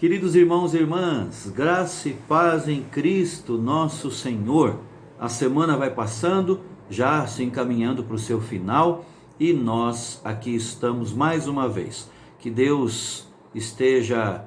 Queridos irmãos e irmãs, graça e paz em Cristo nosso Senhor. A semana vai passando, já se encaminhando para o seu final, e nós aqui estamos mais uma vez. Que Deus esteja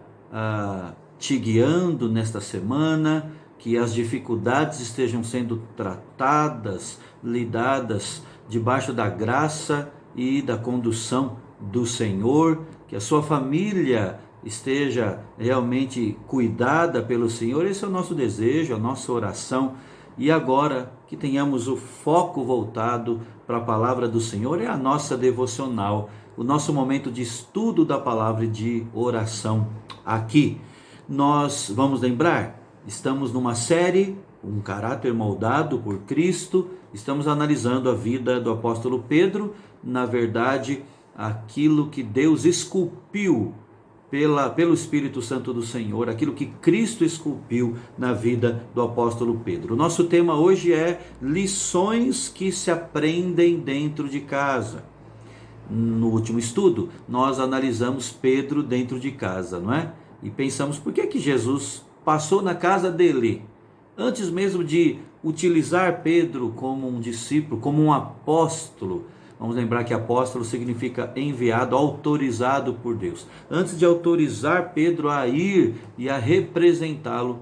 te guiando nesta semana, que as dificuldades estejam sendo tratadas, lidadas debaixo da graça e da condução do Senhor, que a sua família esteja realmente cuidada pelo Senhor. Esse é o nosso desejo, a nossa oração. E agora que tenhamos o foco voltado para a palavra do Senhor, é a nossa devocional, o nosso momento de estudo da palavra e de oração aqui. Nós vamos lembrar, estamos numa série, um caráter moldado por Cristo, estamos analisando a vida do apóstolo Pedro, na verdade, aquilo que Deus esculpiu pelo Espírito Santo do Senhor, aquilo que Cristo esculpiu na vida do apóstolo Pedro. O nosso tema hoje é lições que se aprendem dentro de casa. No último estudo, nós analisamos Pedro dentro de casa, não é? E pensamos, por que Jesus passou na casa dele? Antes mesmo de utilizar Pedro como um discípulo, como um apóstolo. Vamos lembrar que apóstolo significa enviado, autorizado por Deus. Antes de autorizar Pedro a ir e a representá-lo,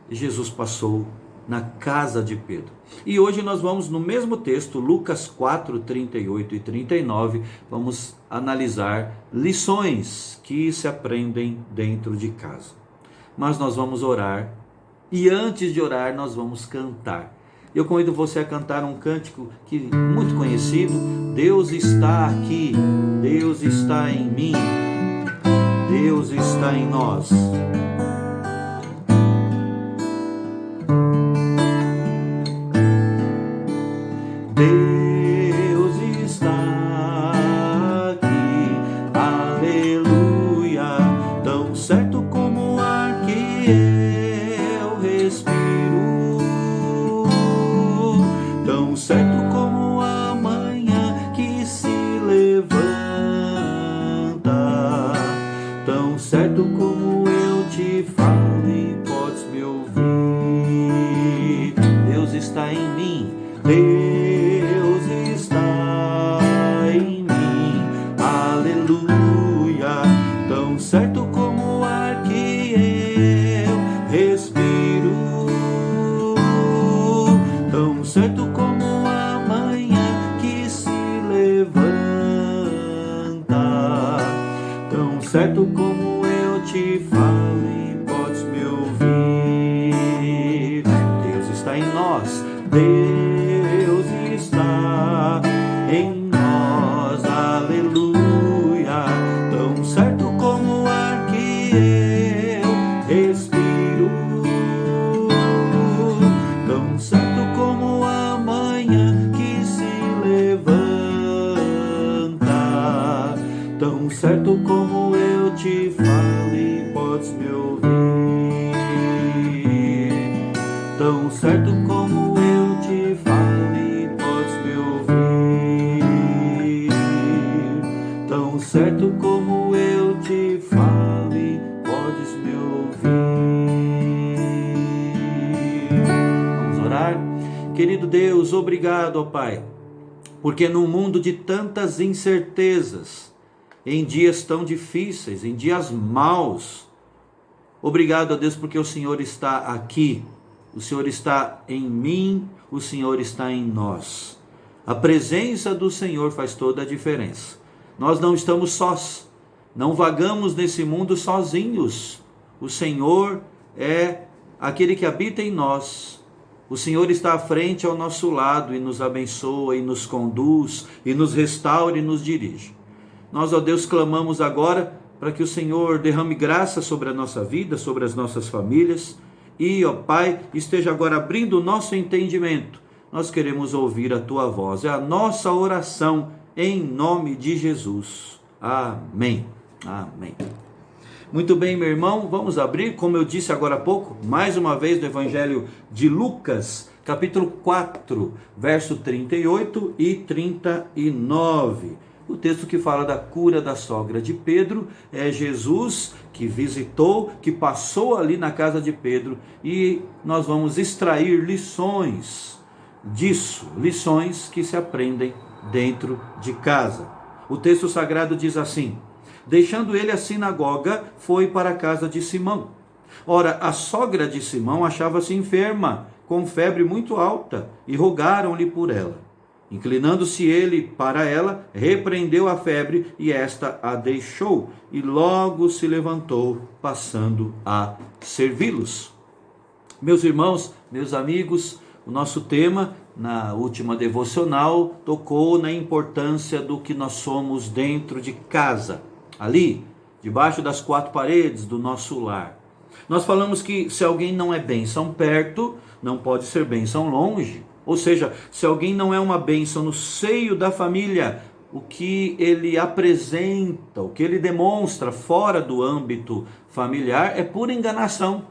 Jesus passou na casa de Pedro. E hoje nós vamos no mesmo texto, Lucas 4, 38 e 39, vamos analisar lições que se aprendem dentro de casa. Mas nós vamos orar, e antes de orar nós vamos cantar. Eu convido você a cantar um cântico muito conhecido. Deus está aqui, Deus está em mim, Deus está em nós. Deus está aqui, aleluia, tão certo como o ar que eu respiro. Tão certo como a manhã que se levanta, tão certo como eu te falo e podes me ouvir. Deus está em mim, Deus está em mim, aleluia, tão certo como o ar que eu respiro, tão certo como a manhã que se levanta, tão certo como eu te falo e podes me ouvir. Deus está em nós, Deus está em nós, aleluia, tão certo como o ar que eu respiro, tão certo como a manhã que se levanta, tão certo como eu te falo e podes me ouvir, tão certo como eu te falo e podes me ouvir, tão certo como eu te falo e podes me ouvir. Vamos orar? Querido Deus, obrigado, ó Pai, porque num mundo de tantas incertezas, em dias tão difíceis, em dias maus, obrigado a Deus porque o Senhor está aqui, o Senhor está em mim, o Senhor está em nós. A presença do Senhor faz toda a diferença. Nós não estamos sós, não vagamos nesse mundo sozinhos. O Senhor é aquele que habita em nós. O Senhor está à frente ao nosso lado e nos abençoa e nos conduz e nos restaura e nos dirige. Nós, ó Deus, clamamos agora para que o Senhor derrame graça sobre a nossa vida, sobre as nossas famílias e, ó Pai, esteja agora abrindo o nosso entendimento. Nós queremos ouvir a Tua voz. É a nossa oração em nome de Jesus. Amém. Amém. Muito bem, meu irmão, vamos abrir, como eu disse agora há pouco, mais uma vez do Evangelho de Lucas, capítulo 4, verso 38 e 39. O texto que fala da cura da sogra de Pedro é Jesus que visitou, que passou ali na casa de Pedro, e nós vamos extrair lições disso, lições que se aprendem dentro de casa. O texto sagrado diz assim: deixando ele a sinagoga, foi para a casa de Simão. Ora, a sogra de Simão achava-se enferma, com febre muito alta, e rogaram-lhe por ela. Inclinando-se ele para ela, repreendeu a febre, e esta a deixou, e logo se levantou, passando a servi-los. Meus irmãos, meus amigos, o nosso tema na última devocional tocou na importância do que nós somos dentro de casa, ali, debaixo das quatro paredes do nosso lar. Nós falamos que se alguém não é bênção perto, não pode ser bênção longe. Ou seja, se alguém não é uma bênção no seio da família, o que ele apresenta, o que ele demonstra fora do âmbito familiar é pura enganação,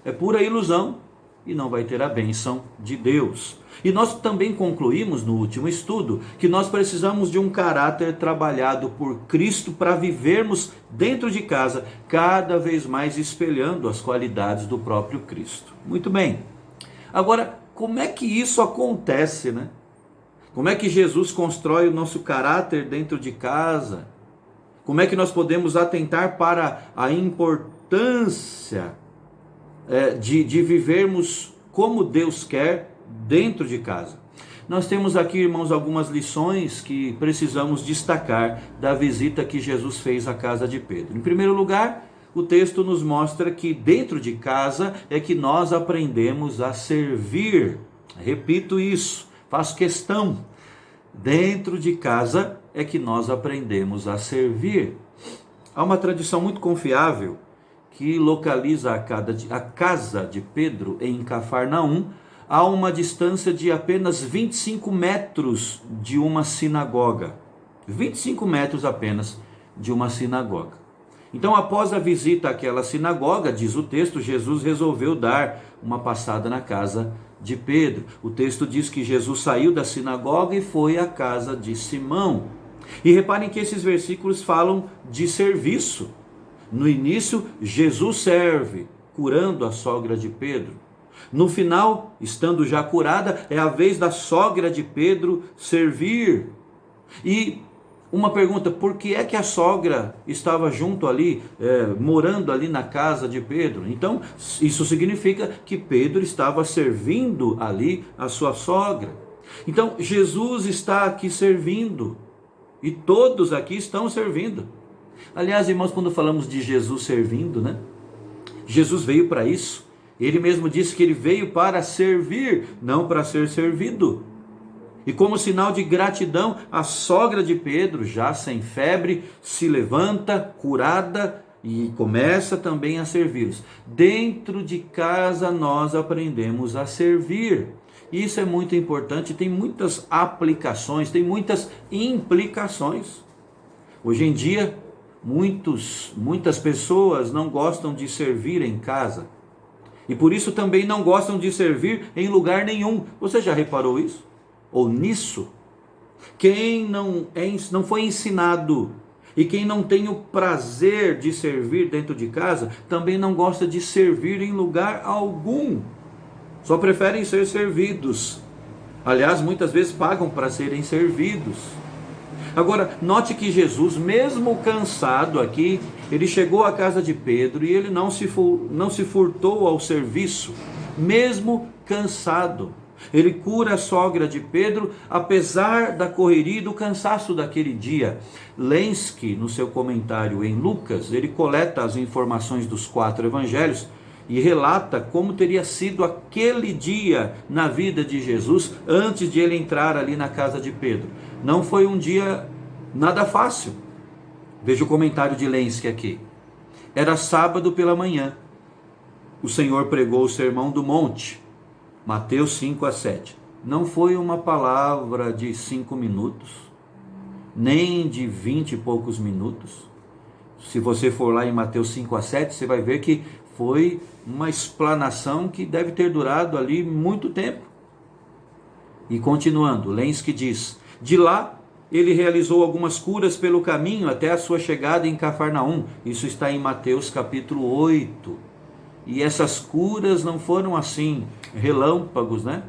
é pura ilusão, e não vai ter a bênção de Deus. E nós também concluímos no último estudo que nós precisamos de um caráter trabalhado por Cristo para vivermos dentro de casa, cada vez mais espelhando as qualidades do próprio Cristo. Muito bem. Agora, como é que isso acontece, né? Como é que Jesus constrói o nosso caráter dentro de casa? Como é que nós podemos atentar para a importância de vivermos como Deus quer dentro de casa? Nós temos aqui, irmãos, algumas lições que precisamos destacar da visita que Jesus fez à casa de Pedro. Em primeiro lugar, o texto nos mostra que dentro de casa é que nós aprendemos a servir. Repito isso, faço questão. Dentro de casa é que nós aprendemos a servir. Há uma tradição muito confiável que localiza a casa de Pedro em Cafarnaum a uma distância de apenas 25 metros de uma sinagoga. 25 metros apenas de uma sinagoga. Então, após a visita àquela sinagoga, diz o texto, Jesus resolveu dar uma passada na casa de Pedro. O texto diz que Jesus saiu da sinagoga e foi à casa de Simão. E reparem que esses versículos falam de serviço. No início, Jesus serve, curando a sogra de Pedro. No final, estando já curada, é a vez da sogra de Pedro servir. E uma pergunta: por que é que a sogra estava junto ali, morando ali na casa de Pedro? Então, isso significa que Pedro estava servindo ali a sua sogra. Então, Jesus está aqui servindo, e todos aqui estão servindo. Aliás, irmãos, quando falamos de Jesus servindo, né? Jesus veio para isso. Ele mesmo disse que ele veio para servir, não para ser servido. E como sinal de gratidão, a sogra de Pedro, já sem febre, se levanta, curada, e começa também a servi-los. Dentro de casa nós aprendemos a servir. Isso é muito importante, tem muitas aplicações, tem muitas implicações. Hoje em dia, muitas pessoas não gostam de servir em casa. E por isso também não gostam de servir em lugar nenhum. Você já reparou isso? Ou nisso? Quem não foi ensinado e quem não tem o prazer de servir dentro de casa, também não gosta de servir em lugar algum. Só preferem ser servidos. Aliás, muitas vezes pagam para serem servidos. Agora, note que Jesus, mesmo cansado aqui, ele chegou à casa de Pedro e ele não se furtou ao serviço, mesmo cansado. Ele cura a sogra de Pedro, apesar da correria e do cansaço daquele dia. Lenski, no seu comentário em Lucas, ele coleta as informações dos 4 evangelhos e relata como teria sido aquele dia na vida de Jesus antes de ele entrar ali na casa de Pedro. Não foi um dia nada fácil. Veja o comentário de Lenski aqui. Era sábado pela manhã. O Senhor pregou o sermão do monte. Mateus 5-7. Não foi uma palavra de 5 minutos, nem de 20 e poucos minutos. Se você for lá em Mateus 5-7, você vai ver que foi uma explanação que deve ter durado ali muito tempo. E continuando, Lenski diz: de lá ele realizou algumas curas pelo caminho até a sua chegada em Cafarnaum. Isso está em Mateus capítulo 8. E essas curas não foram assim, relâmpagos, né?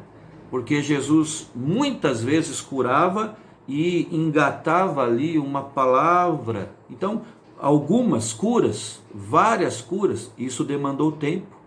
Porque Jesus muitas vezes curava e engatava ali uma palavra. Então, algumas curas, várias curas, isso demandou tempo.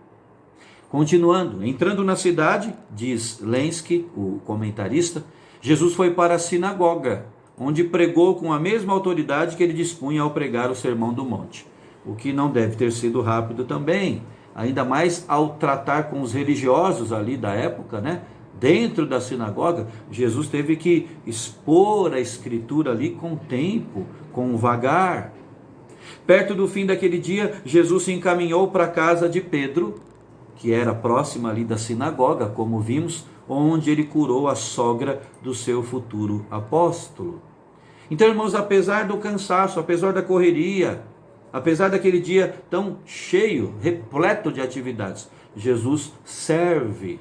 Continuando, entrando na cidade, diz Lenski, o comentarista, Jesus foi para a sinagoga, onde pregou com a mesma autoridade que ele dispunha ao pregar o Sermão do Monte. O que não deve ter sido rápido também, ainda mais ao tratar com os religiosos ali da época, né? Dentro da sinagoga, Jesus teve que expor a escritura ali com tempo, com vagar. Perto do fim daquele dia, Jesus se encaminhou para a casa de Pedro, que era próxima ali da sinagoga, como vimos, onde ele curou a sogra do seu futuro apóstolo. Então, irmãos, apesar do cansaço, apesar da correria, apesar daquele dia tão cheio, repleto de atividades, Jesus serve.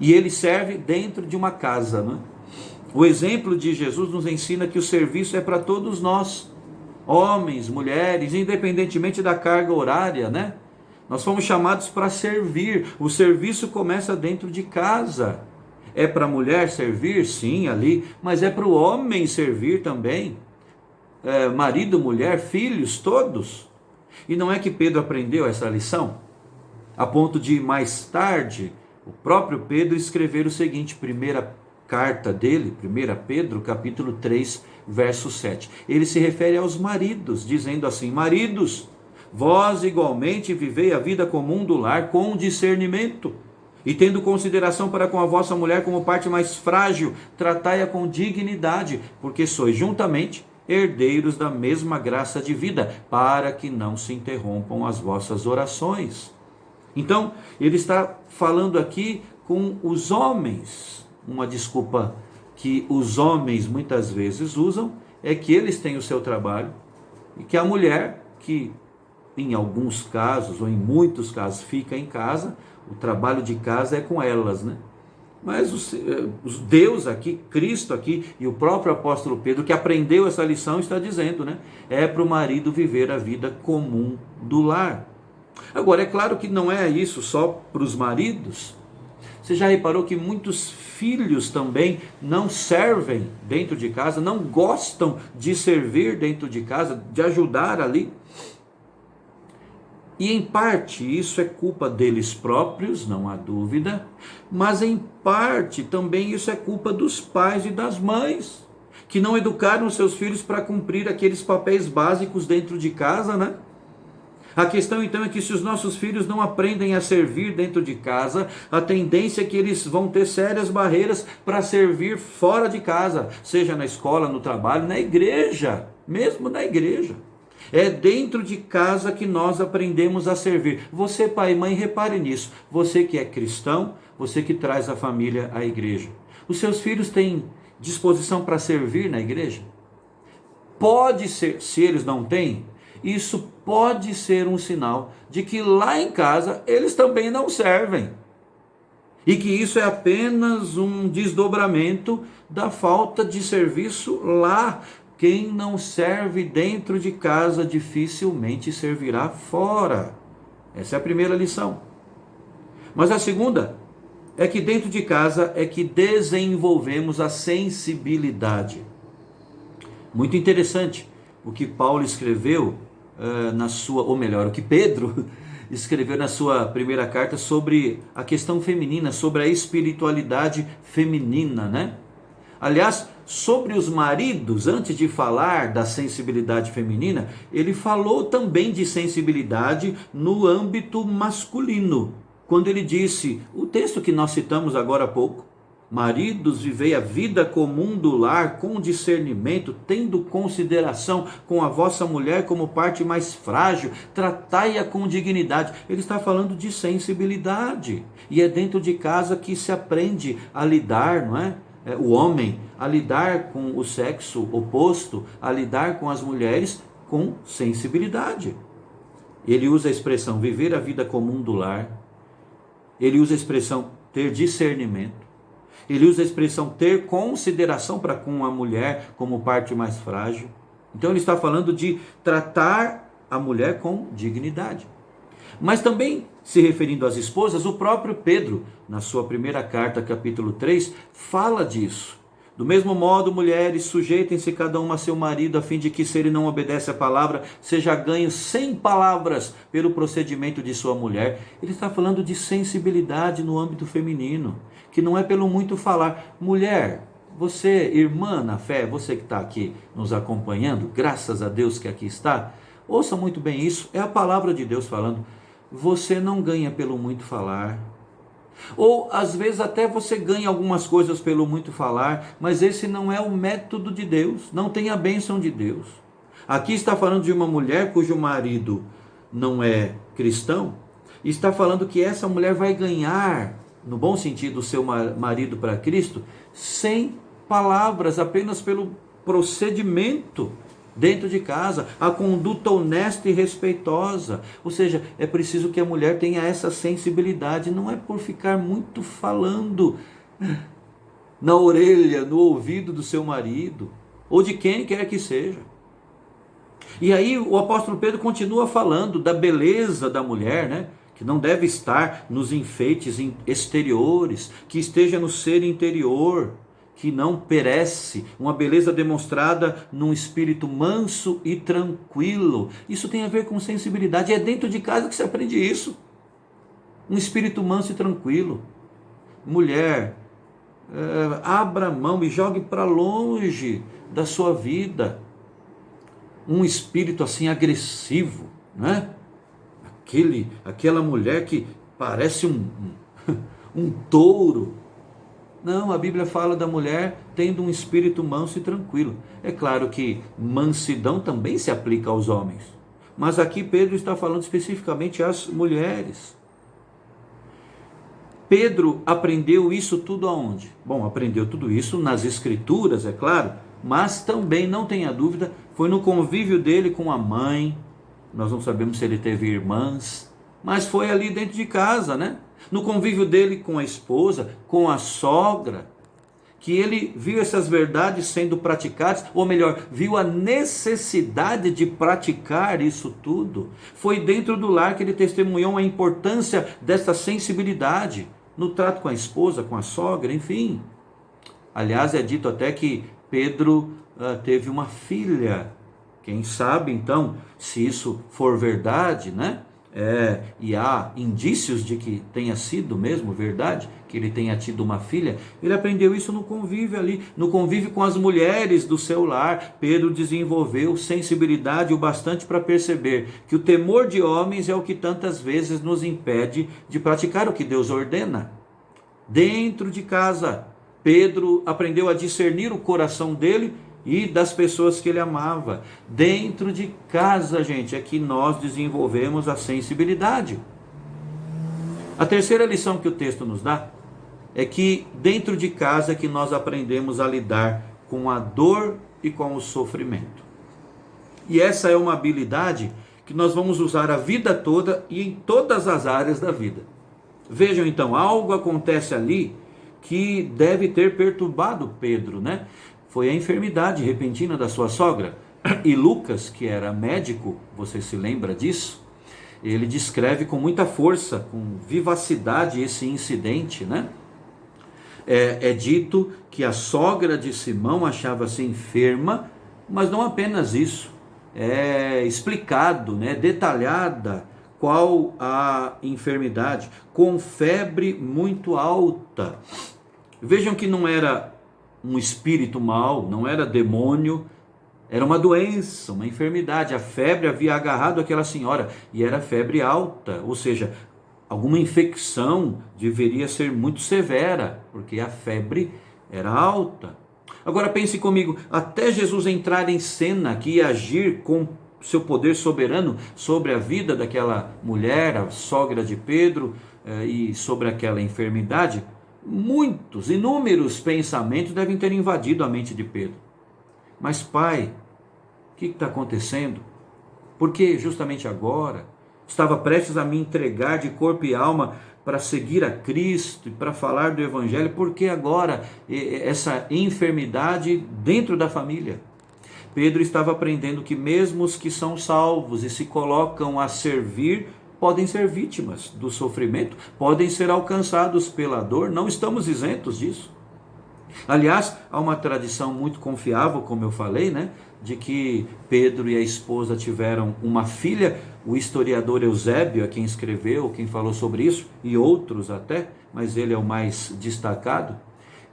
E ele serve dentro de uma casa, né? O exemplo de Jesus nos ensina que o serviço é para todos nós, homens, mulheres, independentemente da carga horária, né? Nós fomos chamados para servir. O serviço começa dentro de casa. É para a mulher servir? Sim, ali. Mas é para o homem servir também. Marido, mulher, filhos, todos. E não é que Pedro aprendeu essa lição? A ponto de mais tarde, o próprio Pedro escrever o seguinte, primeira carta dele, 1 Pedro, capítulo 3, verso 7. Ele se refere aos maridos, dizendo assim, maridos, vós igualmente vivei a vida comum do lar com discernimento, e tendo consideração para com a vossa mulher como parte mais frágil, tratai-a com dignidade, porque sois juntamente herdeiros da mesma graça de vida, para que não se interrompam as vossas orações. Então, ele está falando aqui com os homens. Uma desculpa que os homens muitas vezes usam é que eles têm o seu trabalho e que a mulher, que em alguns casos ou em muitos casos fica em casa, o trabalho de casa é com elas, né? Mas os Deus aqui, Cristo aqui e o próprio apóstolo Pedro, que aprendeu essa lição, está dizendo, né? É para o marido viver a vida comum do lar. Agora, é claro que não é isso só para os maridos. Você já reparou que muitos filhos também não servem dentro de casa, não gostam de servir dentro de casa, de ajudar ali? E em parte isso é culpa deles próprios, não há dúvida, mas em parte também isso é culpa dos pais e das mães, que não educaram seus filhos para cumprir aqueles papéis básicos dentro de casa, né? A questão então é que se os nossos filhos não aprendem a servir dentro de casa, a tendência é que eles vão ter sérias barreiras para servir fora de casa, seja na escola, no trabalho, na igreja, mesmo na igreja. É dentro de casa que nós aprendemos a servir. Você, pai e mãe, repare nisso. Você que é cristão, você que traz a família à igreja. Os seus filhos têm disposição para servir na igreja? Pode ser, se eles não têm, isso pode ser um sinal de que lá em casa eles também não servem. E que isso é apenas um desdobramento da falta de serviço lá. Quem não serve dentro de casa dificilmente servirá fora. Essa é a primeira lição. Mas a segunda é que dentro de casa é que desenvolvemos a sensibilidade. Muito interessante o que Paulo escreveu o que Pedro escreveu na sua primeira carta sobre a questão feminina, sobre a espiritualidade feminina, né? Aliás, sobre os maridos, antes de falar da sensibilidade feminina, ele falou também de sensibilidade no âmbito masculino, quando ele disse, o texto que nós citamos agora há pouco, maridos, vivei a vida comum do lar com discernimento, tendo consideração com a vossa mulher como parte mais frágil, tratai-a com dignidade. Ele está falando de sensibilidade, e é dentro de casa que se aprende a lidar, não é? O homem a lidar com o sexo oposto, a lidar com as mulheres com sensibilidade. Ele usa a expressão viver a vida comum do lar, ele usa a expressão ter discernimento. Ele usa a expressão ter consideração para com a mulher como parte mais frágil. Então ele está falando de tratar a mulher com dignidade. Mas também, se referindo às esposas, o próprio Pedro, na sua primeira carta, capítulo 3, fala disso. Do mesmo modo, mulheres, sujeitem-se cada uma a seu marido, a fim de que, se ele não obedece à palavra, seja ganho sem palavras pelo procedimento de sua mulher. Ele está falando de sensibilidade no âmbito feminino, que não é pelo muito falar. Mulher, você, irmã na fé, você que está aqui nos acompanhando, graças a Deus que aqui está, ouça muito bem isso, é a palavra de Deus falando. Você não ganha pelo muito falar. Ou às vezes até você ganha algumas coisas pelo muito falar, mas esse não é o método de Deus, não tem a bênção de Deus. Aqui está falando de uma mulher cujo marido não é cristão, e está falando que essa mulher vai ganhar, no bom sentido, o seu marido para Cristo, sem palavras, apenas pelo procedimento dentro de casa, a conduta honesta e respeitosa. Ou seja, é preciso que a mulher tenha essa sensibilidade, não é por ficar muito falando na orelha, no ouvido do seu marido, ou de quem quer que seja. E aí o apóstolo Pedro continua falando da beleza da mulher, né? Que não deve estar nos enfeites exteriores, que esteja no ser interior, que não perece, uma beleza demonstrada num espírito manso e tranquilo. Isso tem a ver com sensibilidade, é dentro de casa que se aprende isso. Um espírito manso e tranquilo. Mulher, abra mão e jogue para longe da sua vida um espírito assim agressivo, né? Aquela mulher que parece um touro. Não, a Bíblia fala da mulher tendo um espírito manso e tranquilo. É claro que mansidão também se aplica aos homens, mas aqui Pedro está falando especificamente às mulheres. Pedro aprendeu isso tudo aonde? Bom, aprendeu tudo isso nas Escrituras, é claro, mas também, não tenha dúvida, foi no convívio dele com a mãe. Nós não sabemos se ele teve irmãs, mas foi ali dentro de casa, né? No convívio dele com a esposa, com a sogra, que ele viu essas verdades sendo praticadas, ou melhor, viu a necessidade de praticar isso tudo. Foi dentro do lar que ele testemunhou a importância dessa sensibilidade no trato com a esposa, com a sogra, enfim. Aliás, é dito até que Pedro teve uma filha. Quem sabe então, se isso for verdade, né? E há indícios de que tenha sido mesmo verdade, que ele tenha tido uma filha. Ele aprendeu isso no convívio ali, no convívio com as mulheres do seu lar. Pedro desenvolveu sensibilidade o bastante para perceber que o temor de homens é o que tantas vezes nos impede de praticar o que Deus ordena. Dentro de casa, Pedro aprendeu a discernir o coração dele e das pessoas que ele amava. Dentro de casa, gente, é que nós desenvolvemos a sensibilidade. A terceira lição que o texto nos dá é que dentro de casa é que nós aprendemos a lidar com a dor e com o sofrimento. E essa é uma habilidade que nós vamos usar a vida toda e em todas as áreas da vida. Vejam então, algo acontece ali que deve ter perturbado Pedro, né? Foi a enfermidade repentina da sua sogra. E Lucas, que era médico, você se lembra disso? Ele descreve com muita força, com vivacidade esse incidente, né? É dito que a sogra de Simão achava-se enferma, mas não apenas isso. É explicado, né, detalhada qual a enfermidade, com febre muito alta. Vejam que não era um espírito mau, não era demônio, era uma doença, uma enfermidade. A febre havia agarrado aquela senhora e era febre alta, ou seja, alguma infecção deveria ser muito severa, porque a febre era alta. Agora pense comigo, até Jesus entrar em cena aqui e agir com seu poder soberano sobre a vida daquela mulher, a sogra de Pedro, e sobre aquela enfermidade, inúmeros pensamentos devem ter invadido a mente de Pedro. Mas pai, o que está acontecendo? Porque justamente agora estava prestes a me entregar de corpo e alma para seguir a Cristo e para falar do Evangelho, por que agora essa enfermidade dentro da família? Pedro estava aprendendo que mesmo os que são salvos e se colocam a servir, podem ser vítimas do sofrimento, podem ser alcançados pela dor, não estamos isentos disso. Aliás, há uma tradição muito confiável, como eu falei, né, de que Pedro e a esposa tiveram uma filha. O historiador Eusébio é quem escreveu, quem falou sobre isso, e outros até, mas ele é o mais destacado.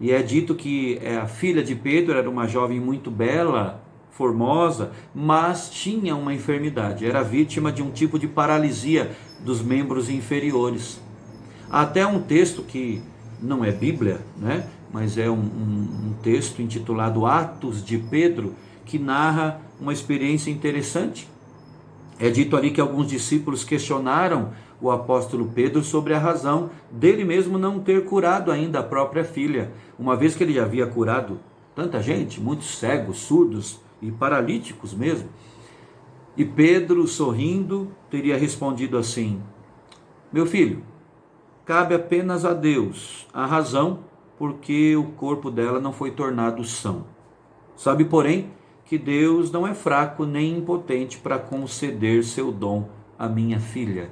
E é dito que a filha de Pedro era uma jovem muito bela, formosa, mas tinha uma enfermidade, era vítima de um tipo de paralisia dos membros inferiores. Há até um texto que não é Bíblia, né? Mas é um texto intitulado Atos de Pedro, que narra uma experiência interessante. É dito ali que alguns discípulos questionaram o apóstolo Pedro sobre a razão dele mesmo não ter curado ainda a própria filha, uma vez que ele já havia curado tanta gente, muitos cegos, surdos e paralíticos mesmo. E Pedro, sorrindo, teria respondido assim: meu filho, cabe apenas a Deus a razão porque o corpo dela não foi tornado são. Sabe, porém, que Deus não é fraco nem impotente para conceder seu dom à minha filha.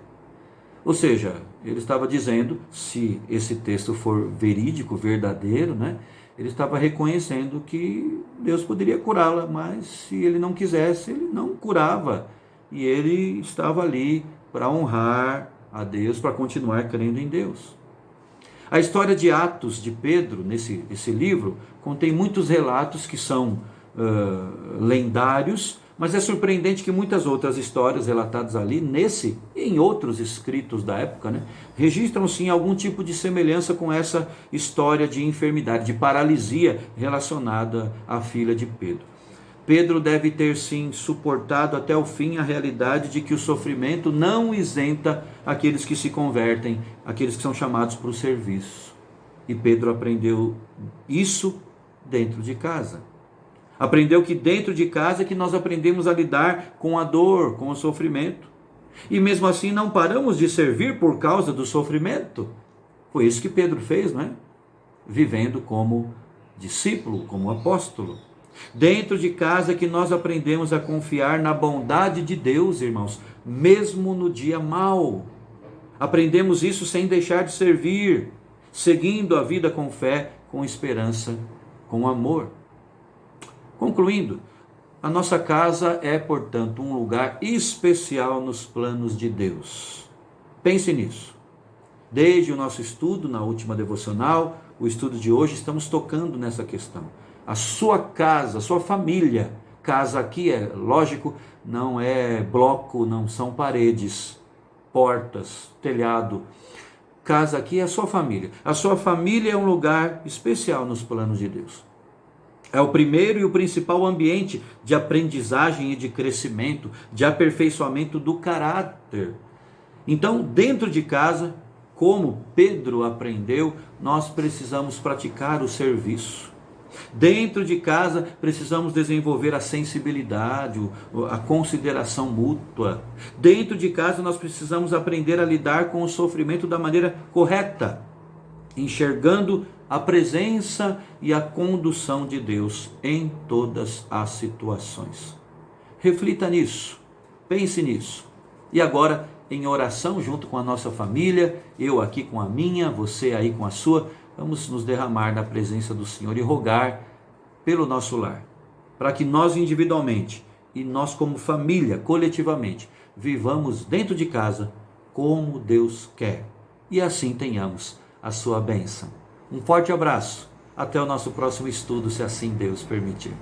Ou seja, ele estava dizendo, se esse texto for verídico, verdadeiro, né? Ele estava reconhecendo que Deus poderia curá-la, mas se ele não quisesse, ele não curava. E ele estava ali para honrar a Deus, para continuar crendo em Deus. A história de Atos de Pedro, esse livro, contém muitos relatos que são lendários, mas é surpreendente que muitas outras histórias relatadas ali, nesse e em outros escritos da época, né, registram sim algum tipo de semelhança com essa história de enfermidade, de paralisia relacionada à filha de Pedro. Pedro deve ter sim suportado até o fim a realidade de que o sofrimento não isenta aqueles que se convertem, aqueles que são chamados para o serviço. E Pedro aprendeu isso dentro de casa. Aprendeu que dentro de casa é que nós aprendemos a lidar com a dor, com o sofrimento. E mesmo assim não paramos de servir por causa do sofrimento. Foi isso que Pedro fez, não é? Vivendo como discípulo, como apóstolo. Dentro de casa é que nós aprendemos a confiar na bondade de Deus, irmãos, mesmo no dia mau. Aprendemos isso sem deixar de servir, seguindo a vida com fé, com esperança, com amor. Concluindo, a nossa casa é, portanto, um lugar especial nos planos de Deus. Pense nisso. Desde o nosso estudo na última devocional, o estudo de hoje, estamos tocando nessa questão. A sua casa, a sua família, casa aqui é lógico, não é bloco, não são paredes, portas, telhado. Casa aqui é a sua família. A sua família é um lugar especial nos planos de Deus. É o primeiro e o principal ambiente de aprendizagem e de crescimento, de aperfeiçoamento do caráter. Então, dentro de casa, como Pedro aprendeu, nós precisamos praticar o serviço. Dentro de casa, precisamos desenvolver a sensibilidade, a consideração mútua. Dentro de casa, nós precisamos aprender a lidar com o sofrimento da maneira correta, enxergando a presença e a condução de Deus em todas as situações. Reflita nisso, pense nisso. E agora, em oração junto com a nossa família, eu aqui com a minha, você aí com a sua, vamos nos derramar na presença do Senhor e rogar pelo nosso lar, para que nós individualmente e nós como família, coletivamente, vivamos dentro de casa como Deus quer. E assim tenhamos a sua bênção. Um forte abraço. Até o nosso próximo estudo, se assim Deus permitir.